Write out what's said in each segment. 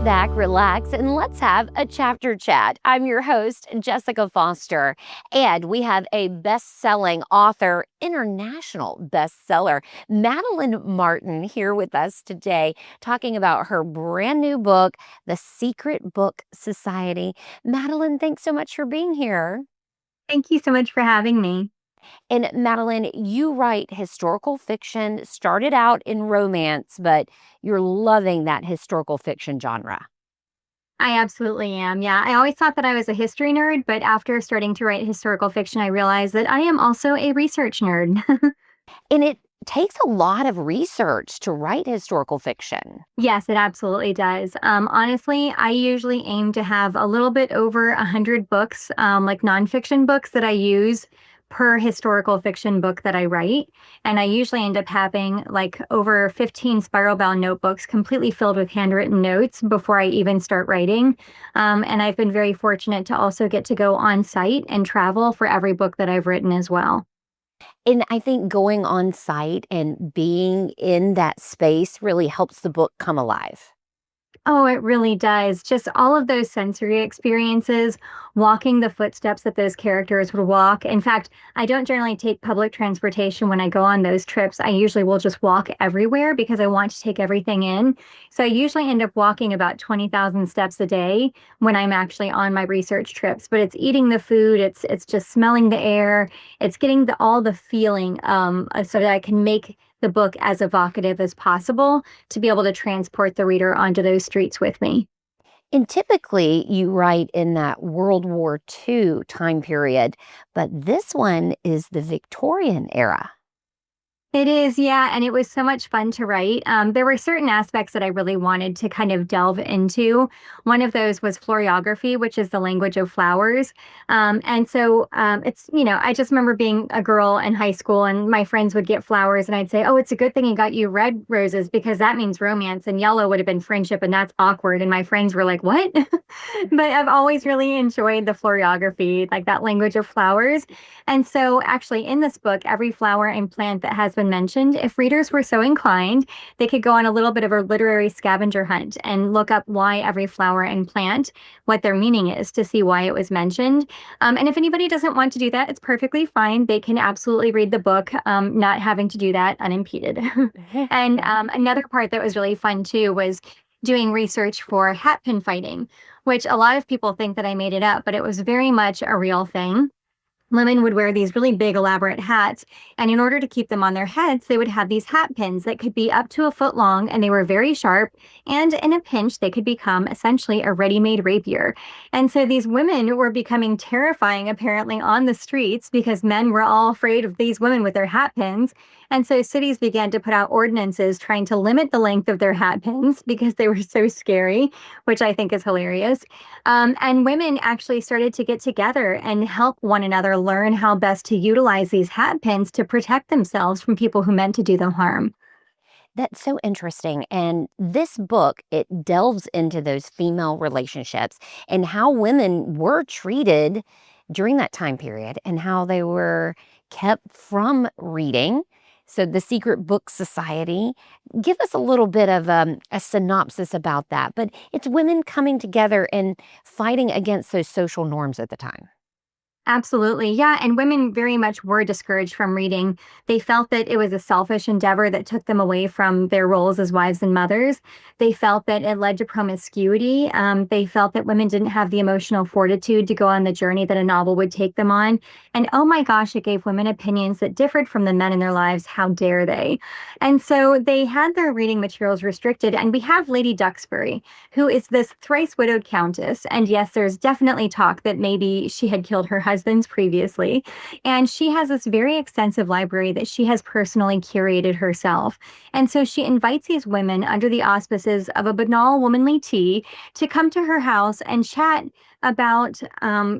Sit back, relax, and let's have a chapter chat. I'm your host, Jessica Foster, and we have a best-selling author, international bestseller, Madeline Martin, here with us today, talking about her brand new book, The Secret Book Society. Madeline, thanks so much for being here. Thank you so much for having me. And Madeline, you write historical fiction, started out in romance, but you're loving that historical fiction genre. I absolutely am. Yeah, I always thought that I was a history nerd, but after starting to write historical fiction, I realized that I am also a research nerd. And it takes a lot of research to write historical fiction. Yes, it absolutely does. Honestly, I usually aim to have a little bit over 100 books, like nonfiction books that I use per historical fiction book that I write. And I usually end up having like over 15 spiral bound notebooks completely filled with handwritten notes before I even start writing. And I've been very fortunate to also get to go on site and travel for every book that I've written as well. And I think going on site and being in that space really helps the book come alive. Oh, it really does. Just all of those sensory experiences, walking the footsteps that those characters would walk. In fact, I don't generally take public transportation when I go on those trips. I usually will just walk everywhere because I want to take everything in. So I usually end up walking about 20,000 steps a day when I'm actually on my research trips. But it's eating the food, it's just smelling the air, it's getting all the feeling so that I can make the book as evocative as possible to be able to transport the reader onto those streets with me. And typically you write in that World War II time period, but this one is the Victorian era. It is, yeah, and it was so much fun to write. There were certain aspects that I really wanted to kind of delve into. One of those was florography, which is the language of flowers. I just remember being a girl in high school and my friends would get flowers and I'd say, oh, it's a good thing he got you red roses because that means romance, and yellow would have been friendship and that's awkward. And my friends were like, what? But I've always really enjoyed the florography, like that language of flowers. And so actually in this book, every flower and plant that has been mentioned, if readers were so inclined, they could go on a little bit of a literary scavenger hunt and look up why every flower and plant, what their meaning is, to see why it was mentioned. And if anybody doesn't want to do that, it's perfectly fine. They can absolutely read the book, not having to do that unimpeded. And another part that was really fun too was doing research for hat pin fighting, which a lot of people think that I made it up, but it was very much a real thing. Women would wear these really big, elaborate hats, and in order to keep them on their heads, they would have these hat pins that could be up to a foot long, and they were very sharp, and in a pinch, they could become essentially a ready-made rapier. And so these women were becoming terrifying, apparently, on the streets because men were all afraid of these women with their hat pins. And so cities began to put out ordinances trying to limit the length of their hat pins because they were so scary, which I think is hilarious. And women actually started to get together and help one another learn how best to utilize these hat pins to protect themselves from people who meant to do them harm. That's so interesting. And this book, it delves into those female relationships and how women were treated during that time period and how they were kept from reading. So the Secret Book Society, give us a little bit of a synopsis about that. But it's women coming together and fighting against those social norms at the time. Absolutely. Yeah. And women very much were discouraged from reading. They felt that it was a selfish endeavor that took them away from their roles as wives and mothers. They felt that it led to promiscuity. They felt that women didn't have the emotional fortitude to go on the journey that a novel would take them on. And oh my gosh, it gave women opinions that differed from the men in their lives. How dare they? And so they had their reading materials restricted. And we have Lady Duxbury, who is this thrice widowed countess. And yes, there's definitely talk that maybe she had killed her husbands previously. And she has this very extensive library that she has personally curated herself. And so she invites these women under the auspices of a banal womanly tea to come to her house and chat about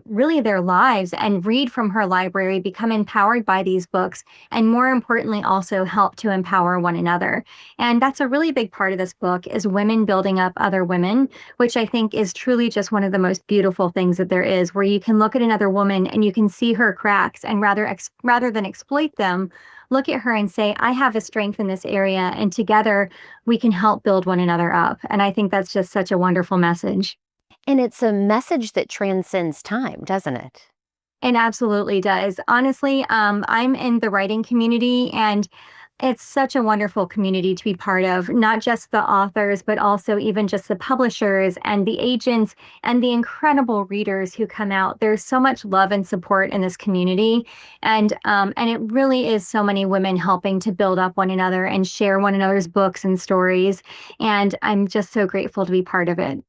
really their lives and read from her library, become empowered by these books, and more importantly, also help to empower one another. And that's a really big part of this book is women building up other women, which I think is truly just one of the most beautiful things that there is, where you can look at another woman and you can see her cracks and rather than exploit them, look at her and say, I have a strength in this area, and together we can help build one another up. And I think that's just such a wonderful message. And it's a message that transcends time, doesn't it? It absolutely does. Honestly, I'm in the writing community, and it's such a wonderful community to be part of, not just the authors, but also even just the publishers and the agents and the incredible readers who come out. There's so much love and support in this community. And it really is so many women helping to build up one another and share one another's books and stories. And I'm just so grateful to be part of it.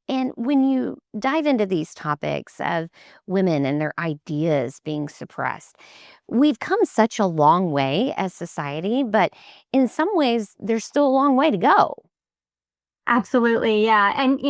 And when you dive into these topics of women and their ideas being suppressed, we've come such a long way as society, but in some ways, there's still a long way to go. Absolutely, yeah. And,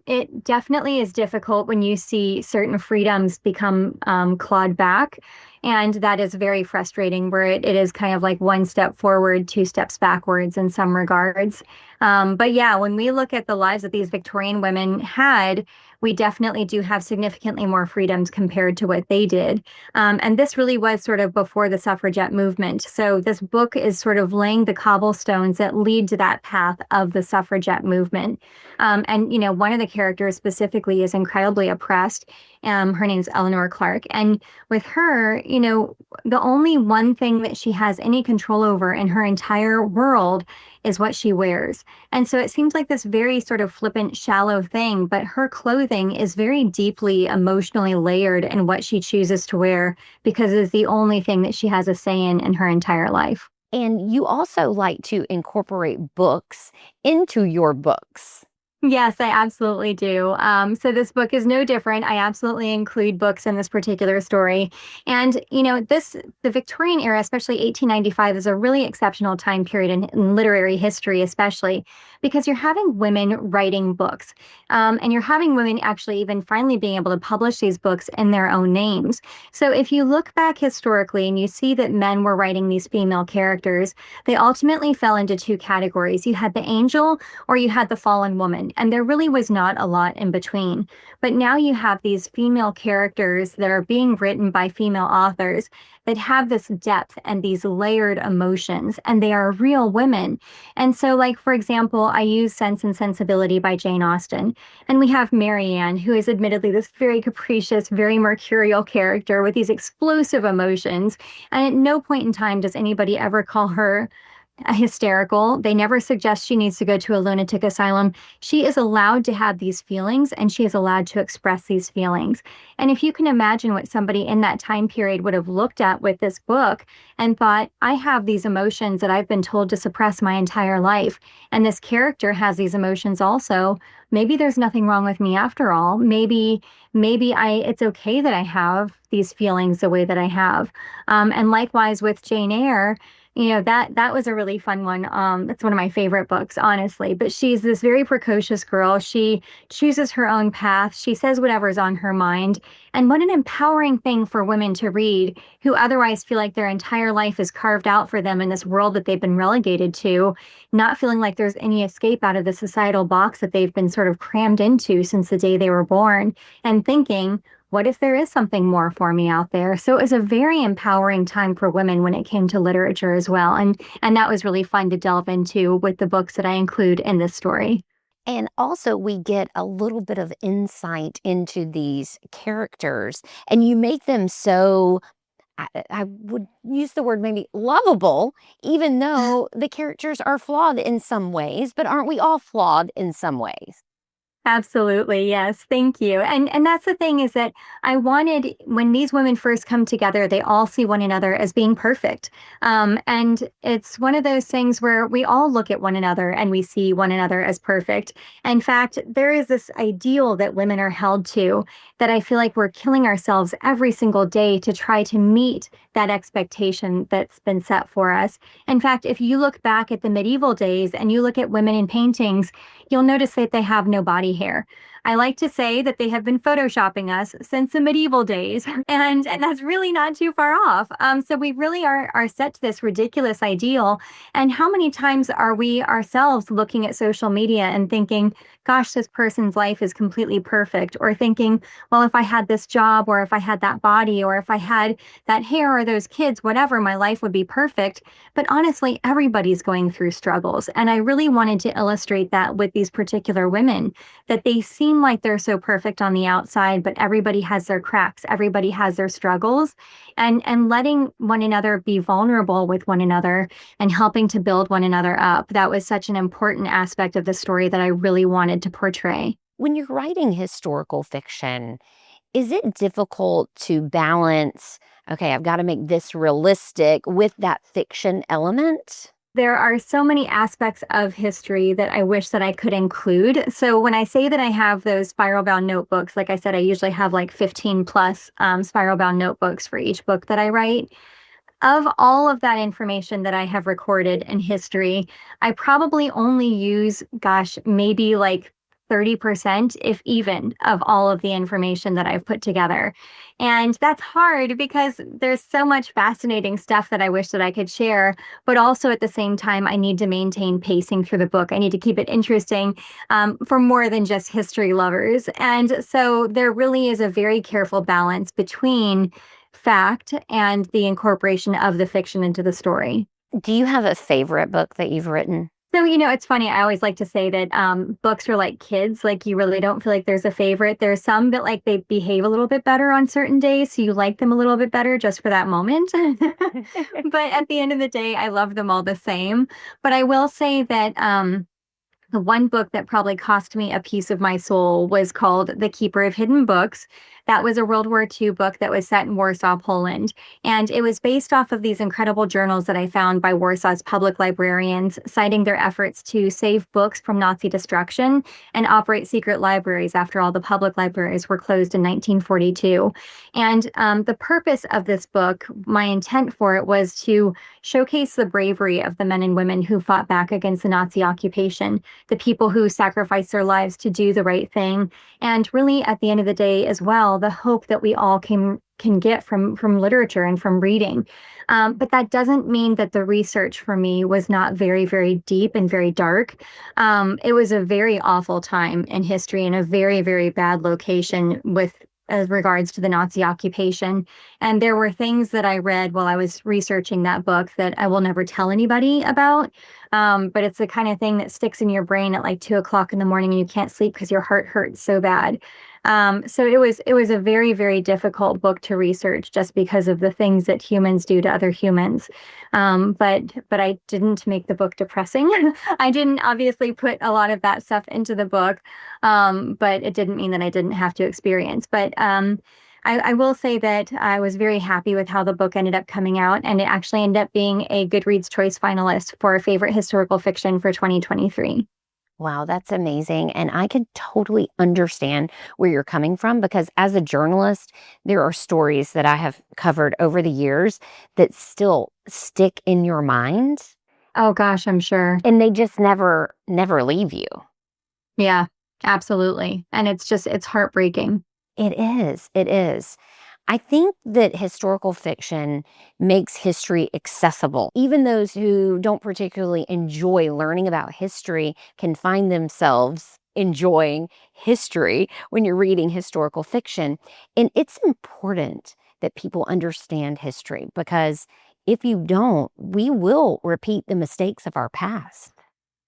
it definitely is difficult when you see certain freedoms become clawed back. And that is very frustrating, where it is kind of like one step forward, two steps backwards in some regards. But yeah, when we look at the lives that these Victorian women had, we definitely do have significantly more freedoms compared to what they did. And this really was sort of before the suffragette movement. So this book is sort of laying the cobblestones that lead to that path of the suffragette movement. One of the characters specifically is incredibly oppressed. Her name's Eleanor Clark. And with her, the only one thing that she has any control over in her entire world is what she wears. And so it seems like this very sort of flippant, shallow thing, but her clothing is very deeply emotionally layered in what she chooses to wear because it's the only thing that she has a say in her entire life. And you also like to incorporate books into your books. Yes, I absolutely do. So this book is no different. I absolutely include books in this particular story. And, the Victorian era, especially 1895, is a really exceptional time period in literary history, especially because you're having women writing books. And you're having women actually even finally being able to publish these books in their own names. So if you look back historically and you see that men were writing these female characters, they ultimately fell into two categories. You had the angel or you had the fallen woman. And there really was not a lot in between. But now you have these female characters that are being written by female authors that have this depth and these layered emotions, and they are real women. And so, like, for example, I use Sense and Sensibility by Jane Austen. And we have Marianne, who is admittedly this very capricious, very mercurial character with these explosive emotions. And at no point in time does anybody ever call her hysterical. They never suggest she needs to go to a lunatic asylum. She is allowed to have these feelings and she is allowed to express these feelings. And if you can imagine what somebody in that time period would have looked at with this book and thought, I have these emotions that I've been told to suppress my entire life, and this character has these emotions also, maybe there's nothing wrong with me after all. Maybe it's okay that I have these feelings the way that I have. And likewise with Jane Eyre, that was a really fun one. It's one of my favorite books, honestly. But she's this very precocious girl. She chooses her own path. She says whatever's on her mind. And what an empowering thing for women to read who otherwise feel like their entire life is carved out for them in this world that they've been relegated to, not feeling like there's any escape out of the societal box that they've been sort of crammed into since the day they were born, and thinking, what if there is something more for me out there? So it was a very empowering time for women when it came to literature as well. And that was really fun to delve into with the books that I include in this story. And also, we get a little bit of insight into these characters, and you make them so, I would use the word maybe lovable, even though the characters are flawed in some ways, but aren't we all flawed in some ways? Absolutely. Yes. Thank you. And that's the thing, is that I wanted, when these women first come together, they all see one another as being perfect. And it's one of those things where we all look at one another and we see one another as perfect. In fact, there is this ideal that women are held to that I feel like we're killing ourselves every single day to try to meet that expectation that's been set for us. In fact, if you look back at the medieval days and you look at women in paintings, you'll notice that they have no body hair. I like to say that they have been photoshopping us since the medieval days, and that's really not too far off. So we really are set to this ridiculous ideal. And how many times are we ourselves looking at social media and thinking, gosh, this person's life is completely perfect, or thinking, well, if I had this job, or if I had that body, or if I had that hair or those kids, whatever, my life would be perfect. But honestly, everybody's going through struggles. And I really wanted to illustrate that with these particular women, that they seem like they're so perfect on the outside, but everybody has their cracks, everybody has their struggles, and letting one another be vulnerable with one another and helping to build one another up. That was such an important aspect of the story that I really wanted to portray. When you're writing historical fiction, is it difficult to balance, okay, I've got to make this realistic with that fiction element? There are so many aspects of history that I wish that I could include. So when I say that I have those spiral bound notebooks, like I said, I usually have like 15 plus spiral bound notebooks for each book that I write. Of all of that information that I have recorded in history, I probably only use, gosh, maybe like 30%, if even, of all of the information that I've put together. And that's hard because there's so much fascinating stuff that I wish that I could share, but also at the same time, I need to maintain pacing through the book. I need to keep it interesting for more than just history lovers. And so there really is a very careful balance between fact and the incorporation of the fiction into the story. Do you have a favorite book that you've written? So, it's funny. I always like to say that books are like kids. Like, you really don't feel like there's a favorite. There's some that like they behave a little bit better on certain days. So you like them a little bit better just for that moment. But at the end of the day, I love them all the same. But I will say that the one book that probably cost me a piece of my soul was called The Keeper of Hidden Books. That was a World War II book that was set in Warsaw, Poland. And it was based off of these incredible journals that I found by Warsaw's public librarians, citing their efforts to save books from Nazi destruction and operate secret libraries after all the public libraries were closed in 1942. And the purpose of this book, my intent for it, was to showcase the bravery of the men and women who fought back against the Nazi occupation, the people who sacrificed their lives to do the right thing, and really, at the end of the day as well, the hope that we all can get from literature and from reading. But that doesn't mean that the research for me was not very, very deep and very dark. It was a very awful time in history and a very, very bad location with as regards to the Nazi occupation. And there were things that I read while I was researching that book that I will never tell anybody about. But it's the kind of thing that sticks in your brain at like 2 o'clock in the morning and you can't sleep because your heart hurts so bad. So it was a very, very difficult book to research just because of the things that humans do to other humans. But I didn't make the book depressing. I didn't obviously put a lot of that stuff into the book, but it didn't mean that I didn't have to experience. But I will say that I was very happy with how the book ended up coming out, and it actually ended up being a Goodreads Choice finalist for favorite historical fiction for 2023. Wow, that's amazing. And I can totally understand where you're coming from because as a journalist, there are stories that I have covered over the years that still stick in your mind Oh gosh, I'm sure. and they just never leave you. Yeah, absolutely. And it's heartbreaking. It is. It is. I think that historical fiction makes history accessible. Even those who don't particularly enjoy learning about history can find themselves enjoying history when you're reading historical fiction. And it's important that people understand history because if you don't, we will repeat the mistakes of our past.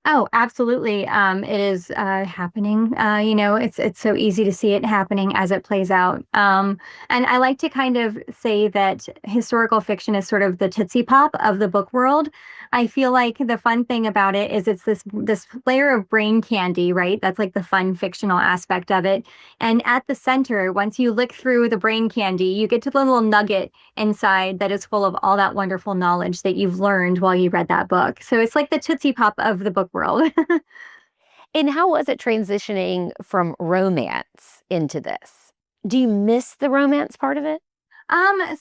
Oh, absolutely. It is happening. It's so easy to see it happening as it plays out. And I like to kind of say that historical fiction is sort of the Tootsie Pop of the book world. I feel like the fun thing about it is it's this layer of brain candy, right? That's like the fun fictional aspect of it. And at the center, once you lick through the brain candy, you get to the little nugget inside that is full of all that wonderful knowledge that you've learned while you read that book. So it's like the Tootsie Pop of the book world. And how was it transitioning from romance into this? Do you miss the romance part of it?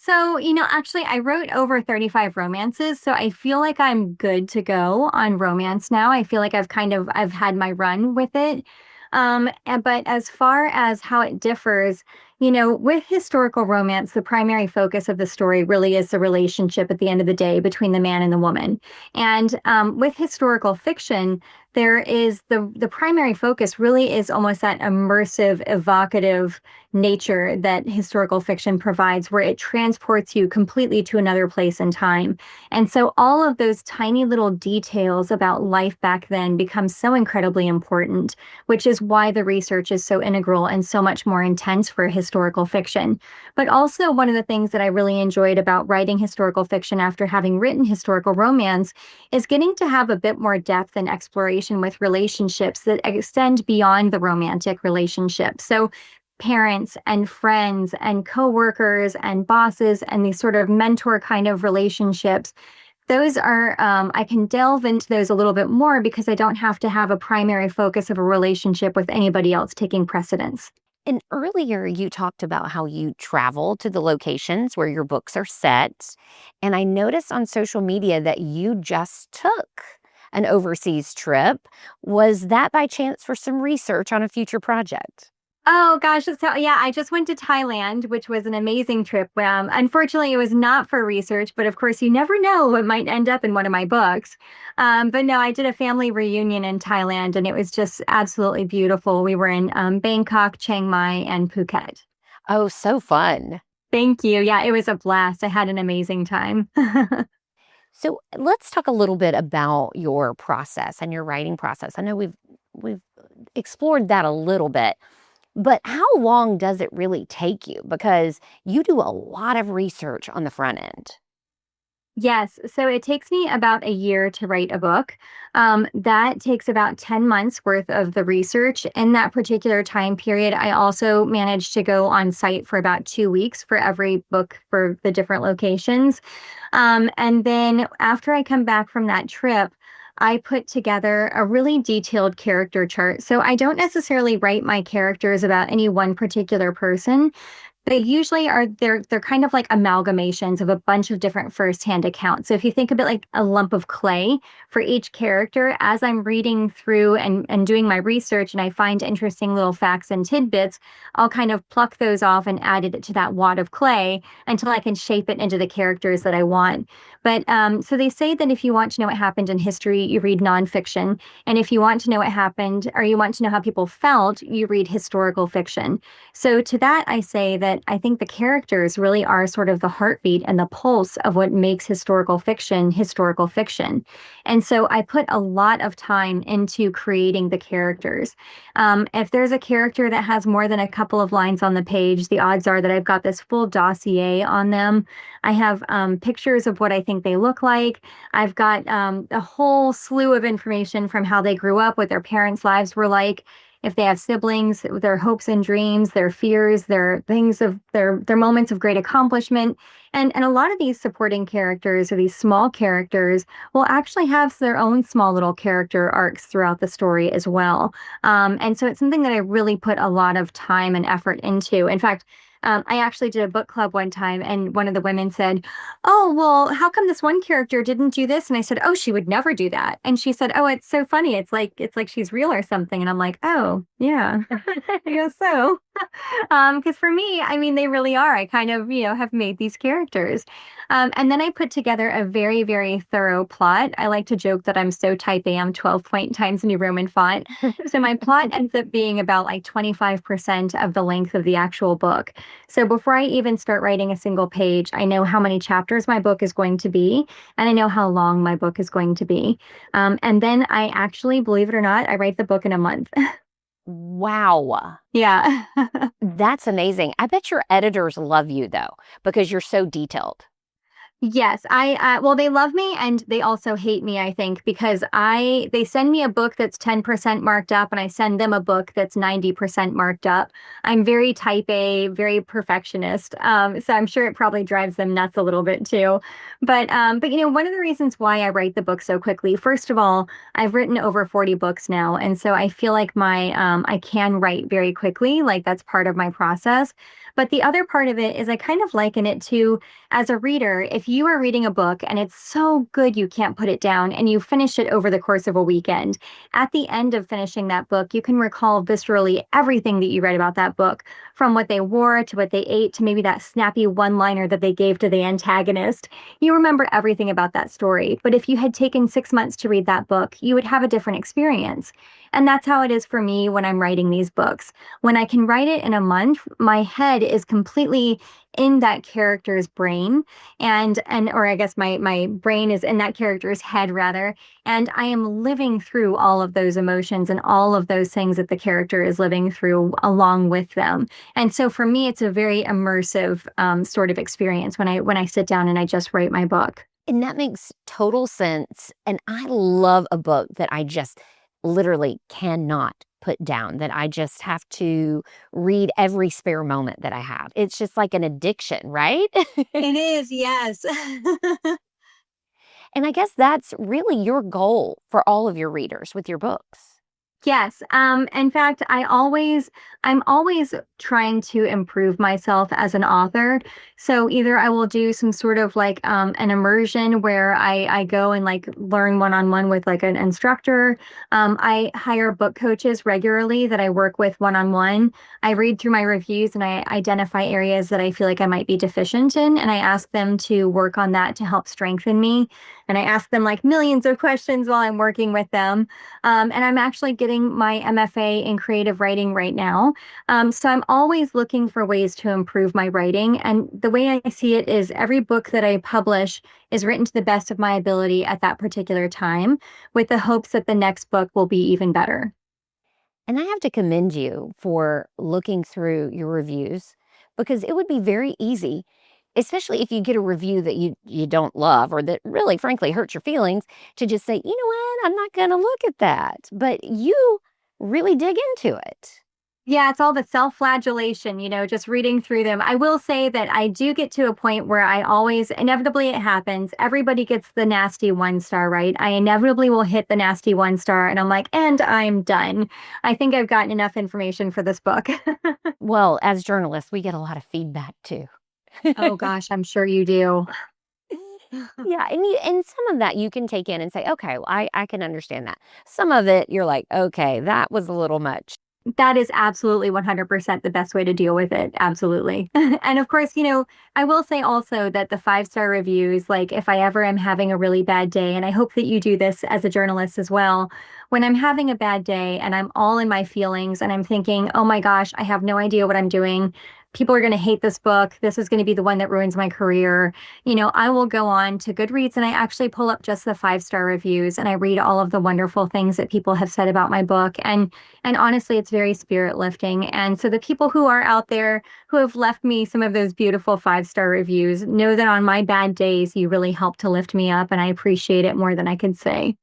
So, actually I wrote over 35 romances, so I feel like I'm good to go on romance now. I feel like I've had my run with it. But as far as how it differs, with historical romance, the primary focus of the story really is the relationship at the end of the day between the man and the woman. And with historical fiction, there is the primary focus really is almost that immersive, evocative nature that historical fiction provides, where it transports you completely to another place and time. And so all of those tiny little details about life back then become so incredibly important, which is why the research is so integral and so much more intense for historical fiction. But also, one of the things that I really enjoyed about writing historical fiction after having written historical romance is getting to have a bit more depth and exploration with relationships that extend beyond the romantic relationship. So parents and friends and coworkers and bosses and these sort of mentor kind of relationships. Those are, I can delve into those a little bit more because I don't have to have a primary focus of a relationship with anybody else taking precedence. And earlier, you talked about how you travel to the locations where your books are set. And I noticed on social media that you just took an overseas trip. Was that by chance for some research on a future project? Oh gosh, yeah, I just went to Thailand, which was an amazing trip. Unfortunately, it was not for research, but of course, you never know what might end up in one of my books. But no, I did a family reunion in Thailand, and it was just absolutely beautiful. We were in Bangkok, Chiang Mai, and Phuket. Oh, so fun. Thank you. Yeah, it was a blast. I had an amazing time. So let's talk a little bit about your process and your writing process. I know we've explored that a little bit. But how long does it really take you? Because you do a lot of research on the front end. Yes, so it takes me about a year to write a book. That takes about 10 months worth of the research. In that particular time period, I also managed to go on site for about 2 weeks for every book for the different locations. And then after I come back from that trip, I put together a really detailed character chart. So I don't necessarily write my characters about any one particular person. They usually are they're kind of like amalgamations of a bunch of different firsthand accounts. So if you think of it like a lump of clay for each character, as I'm reading through and doing my research and I find interesting little facts and tidbits, I'll kind of pluck those off and add it to that wad of clay until I can shape it into the characters that I want. But so they say that if you want to know what happened in history, you read nonfiction. And if you want to know what happened or you want to know how people felt, you read historical fiction. So to that, I say that I think the characters really are sort of the heartbeat and the pulse of what makes historical fiction historical fiction. And so I put a lot of time into creating the characters. If there's a character that has more than a couple of lines on the page, the odds are that I've got this full dossier on them. I have pictures of what I think they look like. I've got a whole slew of information from how they grew up, what their parents' lives were like, if they have siblings, their hopes and dreams, their fears, their things of their moments of great accomplishment. And a lot of these supporting characters or these small characters will actually have their own small little character arcs throughout the story as well. And so it's something that I really put a lot of time and effort into. In fact, I actually did a book club one time, and one of the women said, "Oh, well, how come this one character didn't do this?" And I said, "Oh, she would never do that." And she said, "Oh, it's so funny. It's like she's real or something." And I'm like, "Oh, yeah, I guess so." Because for me, I mean, they really are. I kind of, have made these characters. And then I put together a very, very thorough plot. I like to joke that I'm so type A, I'm 12-point Times New Roman font. So my plot ends up being about like 25% of the length of the actual book. So before I even start writing a single page, I know how many chapters my book is going to be, and I know how long my book is going to be. And then I actually, believe it or not, I write the book in a month. Wow. Yeah. That's amazing. I bet your editors love you though, because you're so detailed. Yes, well, they love me and they also hate me, I think, because they send me a book that's 10% marked up and I send them a book that's 90% marked up. I'm very type A, very perfectionist. So I'm sure it probably drives them nuts a little bit too. But one of the reasons why I write the book so quickly, first of all, I've written over 40 books now, and so I feel like I can write very quickly, like that's part of my process. But the other part of it is I kind of liken it to, as a reader, if you are reading a book and it's so good you can't put it down and you finish it over the course of a weekend, at the end of finishing that book, you can recall viscerally everything that you read about that book, from what they wore to what they ate to maybe that snappy one-liner that they gave to the antagonist. You remember everything about that story. But if you had taken 6 months to read that book, you would have a different experience. And that's how it is for me when I'm writing these books. When I can write it in a month, my head is completely in that character's brain, and or I guess my brain is in that character's head rather, and I am living through all of those emotions and all of those things that the character is living through along with them. And so for me, it's a very immersive sort of experience when I sit down and I just write my book. And that makes total sense. And I love a book that I just literally cannot put down, that I just have to read every spare moment that I have. It's just like an addiction, right? It is, yes. And I guess that's really your goal for all of your readers with your books. Yes. In fact, I'm always trying to improve myself as an author. So either I will do some sort of like an immersion where I go and like learn one-on-one with like an instructor. I hire book coaches regularly that I work with one-on-one. I read through my reviews and I identify areas that I feel like I might be deficient in, and I ask them to work on that to help strengthen me. And I ask them like millions of questions while I'm working with them. And I'm actually getting my MFA in creative writing right now. So I'm always looking for ways to improve my writing. And the way I see it is every book that I publish is written to the best of my ability at that particular time, with the hopes that the next book will be even better. And I have to commend you for looking through your reviews, because it would be very easy, especially if you get a review that you don't love or that really frankly hurts your feelings, to just say, you know what, I'm not going to look at that. But you really dig into it. Yeah, it's all the self-flagellation, just reading through them. I will say that I do get to a point where I always, inevitably it happens, everybody gets the nasty 1 star, right? I inevitably will hit the nasty 1 star and I'm like, and I'm done. I think I've gotten enough information for this book. Well, as journalists, we get a lot of feedback too. Oh gosh, I'm sure you do. Yeah, and some of that you can take in and say, okay, well, I can understand that. Some of it you're like, okay, that was a little much. That is absolutely 100% the best way to deal with it. Absolutely. And of course, I will say also that the 5 star reviews, like if I ever am having a really bad day, and I hope that you do this as a journalist as well, when I'm having a bad day and I'm all in my feelings and I'm thinking, oh my gosh, I have no idea what I'm doing. People are going to hate this book. This is going to be the one that ruins my career. I will go on to Goodreads and I actually pull up just the 5 star reviews and I read all of the wonderful things that people have said about my book. And honestly, it's very spirit lifting. And so the people who are out there who have left me some of those beautiful 5 star reviews, know that on my bad days, you really help to lift me up. And I appreciate it more than I could say.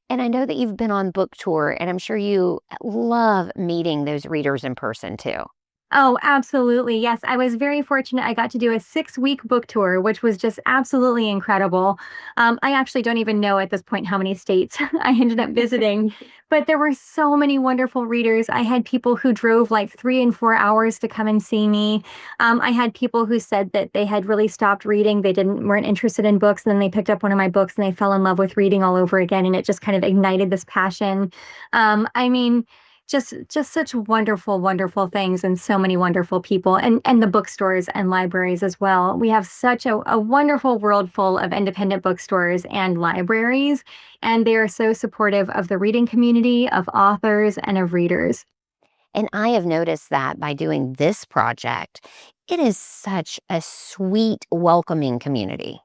And I know that you've been on book tour, and I'm sure you love meeting those readers in person too. Oh, absolutely. Yes. I was very fortunate. I got to do a 6-week book tour, which was just absolutely incredible. I actually don't even know at this point how many states I ended up visiting, but there were so many wonderful readers. I had people who drove like 3 and 4 hours to come and see me. I had people who said that they had really stopped reading. They weren't interested in books. And then they picked up one of my books and they fell in love with reading all over again. And it just kind of ignited this passion. I mean, just such wonderful, wonderful things, and so many wonderful people, and the bookstores and libraries as well. We have such a wonderful world full of independent bookstores and libraries, and they are so supportive of the reading community, of authors, and of readers. And I have noticed that by doing this project, it is such a sweet, welcoming community.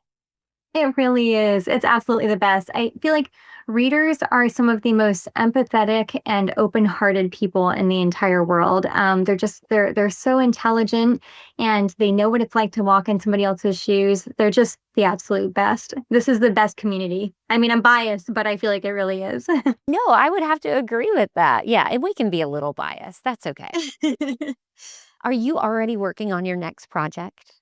It really is. It's absolutely the best. I feel like readers are some of the most empathetic and open-hearted people in the entire world. They're so intelligent and they know what it's like to walk in somebody else's shoes. They're just the absolute best. This is the best community. I mean, I'm biased, but I feel like it really is. No, I would have to agree with that. Yeah, and we can be a little biased. That's okay. Are you already working on your next project?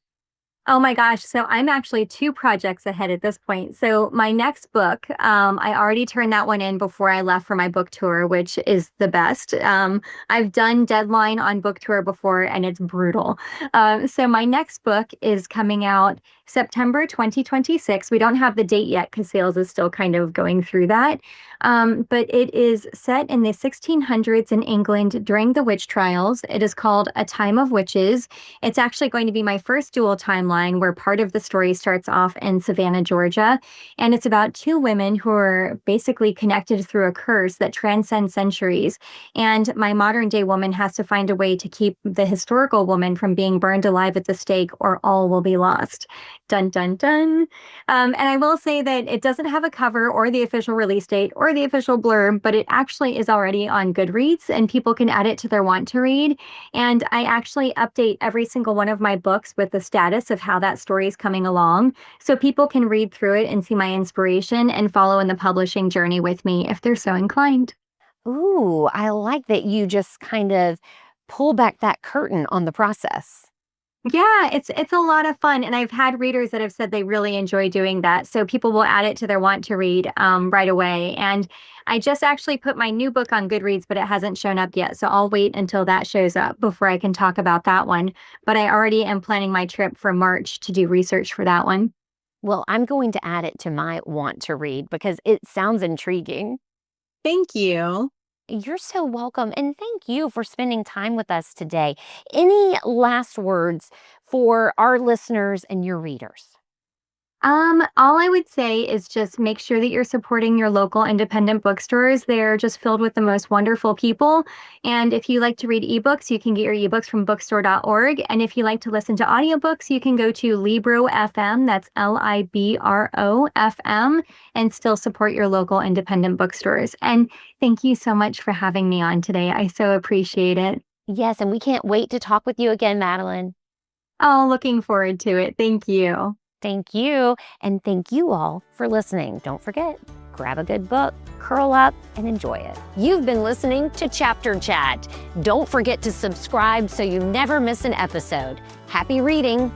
Oh my gosh. So I'm actually 2 projects ahead at this point. So my next book, I already turned that one in before I left for my book tour, which is the best. I've done deadline on book tour before and it's brutal. So my next book is coming out September 2026. We don't have the date yet because sales is still kind of going through that. But it is set in the 1600s in England during the witch trials. It is called A Time of Witches. It's actually going to be my first dual timeline where part of the story starts off in Savannah, Georgia. And it's about 2 women who are basically connected through a curse that transcends centuries. And my modern day woman has to find a way to keep the historical woman from being burned alive at the stake, or all will be lost. Dun, dun, dun. And I will say that it doesn't have a cover or the official release date or the official blurb, but it actually is already on Goodreads and people can add it to their want to read. And I actually update every single one of my books with the status of how that story is coming along. So people can read through it and see my inspiration and follow in the publishing journey with me if they're so inclined. Ooh, I like that you just kind of pull back that curtain on the process. Yeah, it's a lot of fun, and I've had readers that have said they really enjoy doing that. So people will add it to their want to read right away. And I just actually put my new book on Goodreads, but it hasn't shown up yet. So I'll wait until that shows up before I can talk about that one. But I already am planning my trip for March to do research for that one. Well, I'm going to add it to my want to read because it sounds intriguing. Thank you. You're so welcome. And thank you for spending time with us today. Any last words for our listeners and your readers? All I would say is just make sure that you're supporting your local independent bookstores. They're just filled with the most wonderful people. And if you like to read ebooks, you can get your ebooks from bookstore.org. And if you like to listen to audiobooks, you can go to Libro FM, that's Libro FM, and still support your local independent bookstores. And thank you so much for having me on today. I so appreciate it. Yes, and we can't wait to talk with you again, Madeline. Oh, looking forward to it. Thank you. Thank you. And thank you all for listening. Don't forget, grab a good book, curl up, and enjoy it. You've been listening to Chapter Chat. Don't forget to subscribe so you never miss an episode. Happy reading.